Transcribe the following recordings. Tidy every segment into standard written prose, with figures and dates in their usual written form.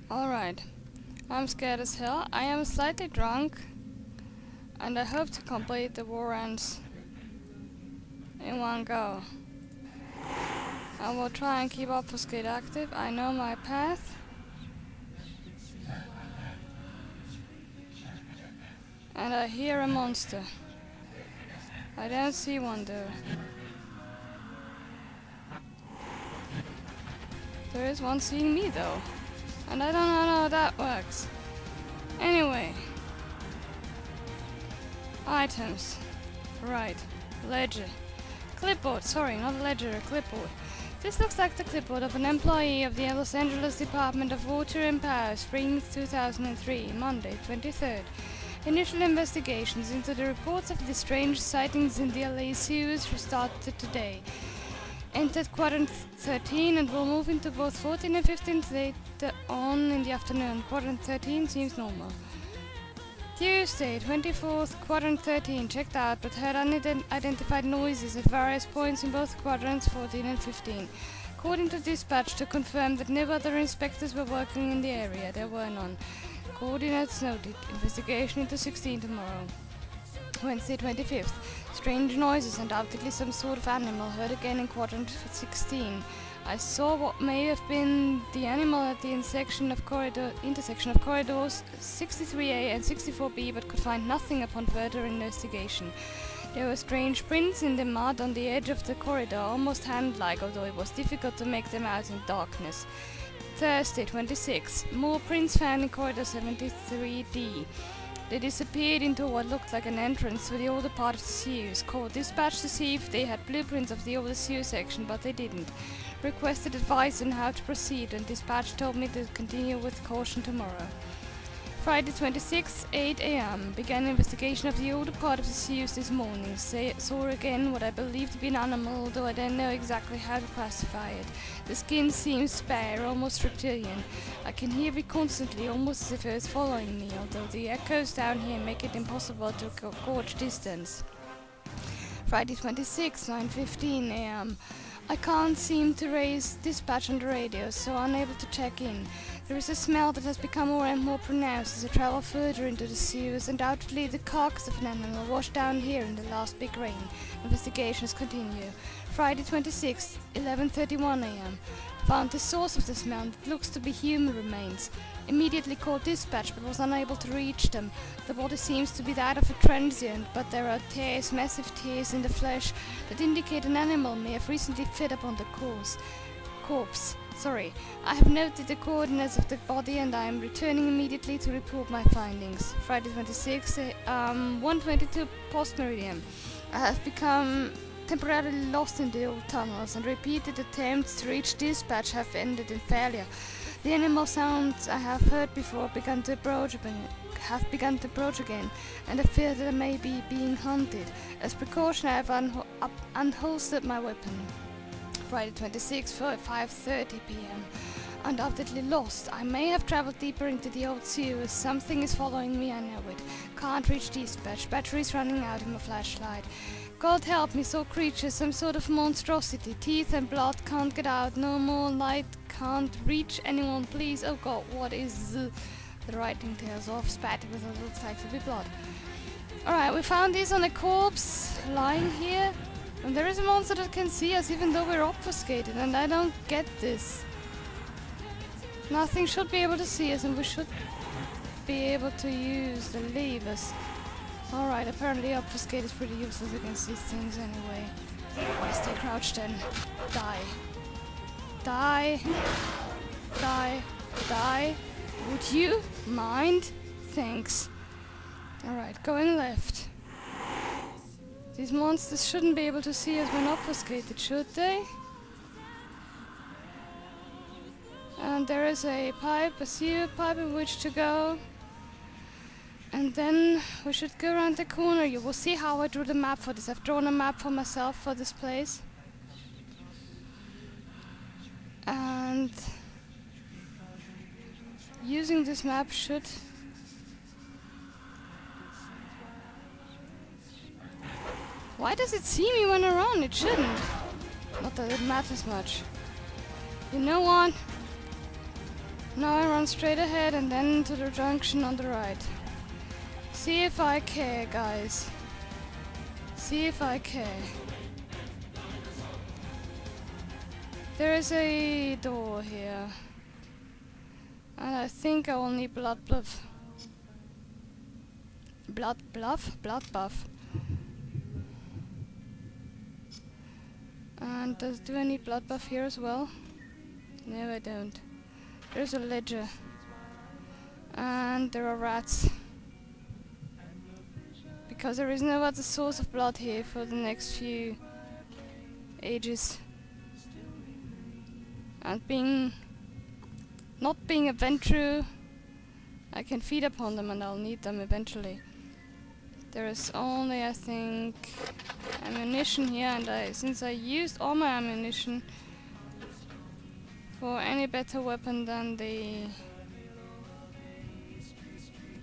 Alright, I'm scared as hell. I am slightly drunk, and I hope to complete the war ends in one go. I will try and keep Obfuscate active. I know my path. And I hear a monster. I don't see one though. There is one seeing me though. And I don't know how that works. Anyway. Items. Right. Ledger. Clipboard. Sorry, not a ledger, a clipboard. This looks like the clipboard of an employee of the Los Angeles Department of Water and Power, spring 2003, Monday, 23rd. Initial investigations into the reports of the strange sightings in the LA sewers started today. Entered quadrant 13 and will move into both 14 and 15 later on in the afternoon. Quadrant 13 seems normal. Tuesday, 24th, quadrant 13 checked out but heard unidentified noises at various points in both quadrants 14 and 15. According to dispatch, to confirm that no other inspectors were working in the area, there were none. Coordinates noted. Investigation into 16 tomorrow. Wednesday, 25th. Strange noises, undoubtedly some sort of animal, heard again in quadrant 16. I saw what may have been the animal at the intersection of corridors 63A and 64B, but could find nothing upon further investigation. There were strange prints in the mud on the edge of the corridor, almost hand-like, although it was difficult to make them out in darkness. Thursday, 26th. More prints found in corridor 73D. They disappeared into what looked like an entrance to the older part of the sewers. Called dispatch to see if they had blueprints of the older sewer section, but they didn't. Requested advice on how to proceed, and dispatch told me to continue with caution tomorrow. Friday 26th, 8 a.m. Began investigation of the older part of the sewers this morning. Saw again what I believe to be an animal, although I don't know exactly how to classify it. The skin seems spare, almost reptilian. I can hear it constantly, almost as if it was following me, although the echoes down here make it impossible to gauge distance. Friday 26th, 9:15 a.m. I can't seem to raise dispatch on the radio, so unable to check in. There is a smell that has become more and more pronounced as I travel further into the sewers. Undoubtedly the carcass of an animal washed down here in the last big rain. Investigations continue. Friday 26th, 11:31 a.m. Found the source of the smell that looks to be human remains. Immediately called dispatch but was unable to reach them. The body seems to be that of a transient, but there are tears, massive tears in the flesh that indicate an animal may have recently fed upon the corpse. I have noted the coordinates of the body and I am returning immediately to report my findings. Friday 26th, 1:22 post meridian. I have become temporarily lost in the old tunnels, and repeated attempts to reach dispatch have ended in failure. The animal sounds I have heard before have begun to approach again, and I fear that I may be being hunted. As precaution, I have unholstered my weapon. Friday 26th, 5:30 p.m. Undoubtedly lost. I may have traveled deeper into the old sewers. Something is following me, I know it. Can't reach dispatch. Battery's running out in my flashlight. God help me, saw creatures, some sort of monstrosity. Teeth and blood, can't get out. No more light, can't reach anyone, please. Oh God, what is the writing tails off, spattered with what looks like to be blood. Alright, we found this on a corpse lying here. And there is a monster that can see us even though we're obfuscated, and I don't get this. Nothing should be able to see us, and we should be able to use the levers. Alright, apparently obfuscate is pretty useless against these things anyway. I stay crouched then. Die. Die. Die. Die. Would you mind? Thanks. Alright, going left. These monsters shouldn't be able to see us when obfuscated, should they? And there is a pipe, a sewer pipe in which to go. And then we should go around the corner. You will see how I drew the map for this. I've drawn a map for myself for this place. And using this map should... Why does it see me when I run? It shouldn't. Not that it matters much. You know what? Now I run straight ahead and then to the junction on the right. See if I care, guys. See if I care. There is a door here. And I think I will need blood buff. Blood buff. And do I need blood buff here as well? No, I don't. There's a ledger. And there are rats. Because there is no other source of blood here for the next few ages. And not being a Ventru, I can feed upon them and I'll need them eventually. There is only, I think, ammunition here, and since I used all my ammunition for any better weapon than the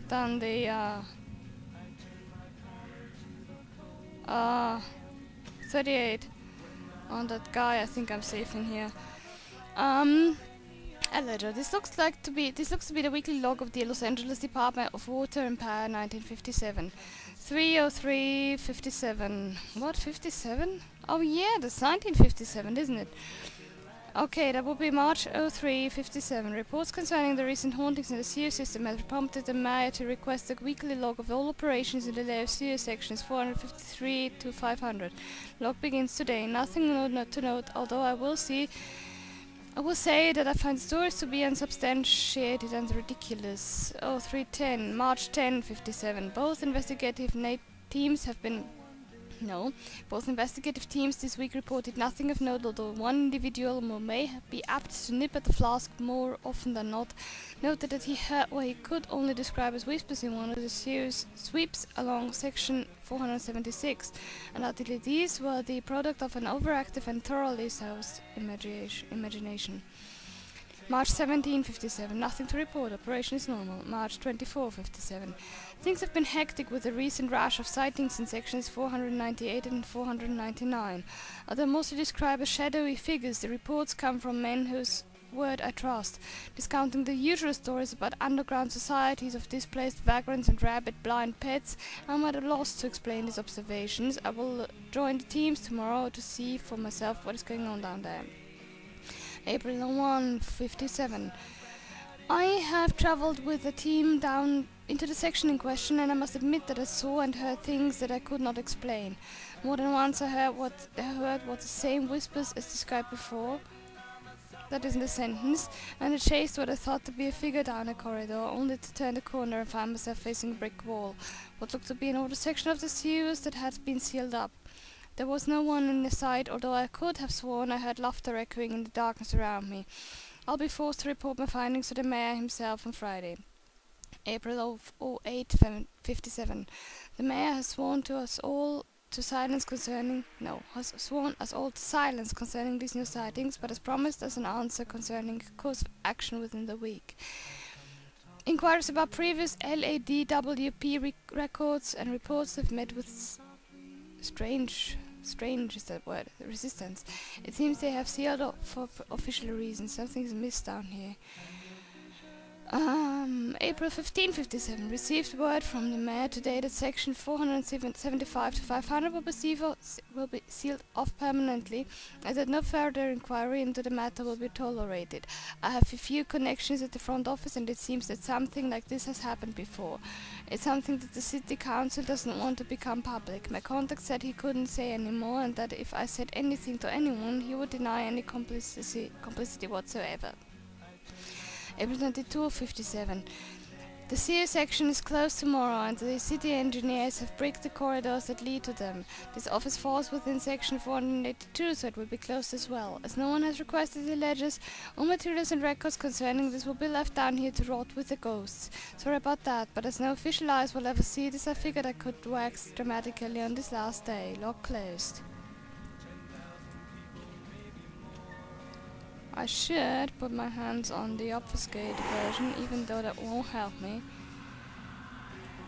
38 on that guy, I think I'm safe in here. A ledger. This looks to be the weekly log of the Los Angeles Department of Water and Power, 1957. 30357. What, 57? Oh yeah, that's 1957, isn't it? Okay, that would be March 0357. Reports concerning the recent hauntings in the sewer system have prompted the mayor to request a weekly log of all operations in the layer sewer sections 453 to 500. Log begins today. Nothing to note, although I will say that I find stories to be unsubstantiated and ridiculous. 0310, March 10, 57. Both investigative teams this week reported nothing of note, although one individual who may be apt to nip at the flask more often than not noted that he heard what he could only describe as whispers in one of the series sweeps along section 476. Undoubtedly these were the product of an overactive and thoroughly soused imagination. March 17, 57. Nothing to report. Operation is normal. March 24, 57. Things have been hectic with the recent rash of sightings in sections 498 and 499. Although mostly described as shadowy figures, the reports come from men whose word I trust. Discounting the usual stories about underground societies of displaced vagrants and rabbit-blind pets, I'm at a loss to explain these observations. I will join the teams tomorrow to see for myself what is going on down there. April 1, 57. I have travelled with the team down into the section in question, and I must admit that I saw and heard things that I could not explain. More than once I heard what the same whispers as described before. That isn't a sentence, and I chased what I thought to be a figure down a corridor, only to turn the corner and find myself facing a brick wall. What looked to be an older section of the sewers that had been sealed up. There was no one in the sight, although I could have sworn I heard laughter echoing in the darkness around me. I'll be forced to report my findings to the mayor himself on Friday. April 08, 57. The mayor has sworn us all to silence concerning these new sightings, but has promised us an answer concerning course of action within the week. Inquiries about previous LADWP records and reports have met with strange is that word, resistance. It seems they have sealed up for official reasons. Something's missed down here. April 15, 57. Received word from the mayor today that section 475 to 500 will be sealed off permanently, and that no further inquiry into the matter will be tolerated. I have a few connections at the front office, and it seems that something like this has happened before. It's something that the city council doesn't want to become public. My contact said he couldn't say any more, and that if I said anything to anyone, he would deny any complicity whatsoever. April 22, 57. The sewer section is closed tomorrow, and the city engineers have bricked the corridors that lead to them. This office falls within section 482, so it will be closed as well. As no one has requested the ledgers, all materials and records concerning this will be left down here to rot with the ghosts. Sorry about that, but as no official eyes will ever see this, I figured I could wax dramatically on this last day. Log closed. I should put my hands on the obfuscated version, even though that won't help me.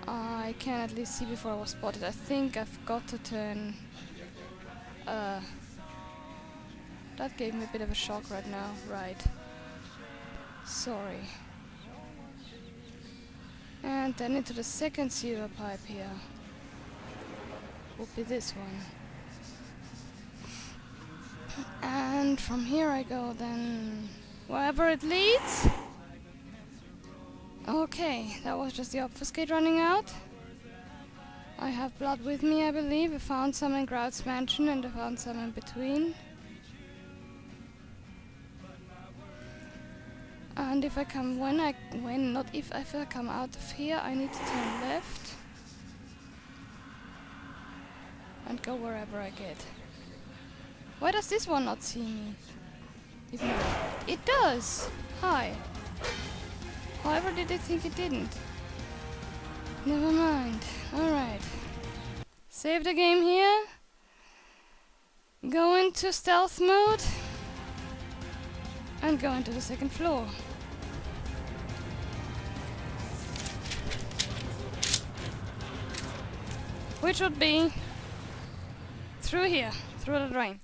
I can at least see before I was spotted. I think I've got to turn... that gave me a bit of a shock right now. Right. Sorry. And then into the second sewer pipe here. Would be this one. And from here I go then wherever it leads. Okay, that was just the obfuscate running out. I have blood with me, I believe. I found some in Grout's mansion and I found some in between. And if I come if I come out of here, I need to turn left and go wherever I get. Why does this one not see me? Even though it does! Hi! However did I think it didn't? Never mind. Alright. Save the game here. Go into stealth mode. And go into the second floor. Which would be through here, through the drain.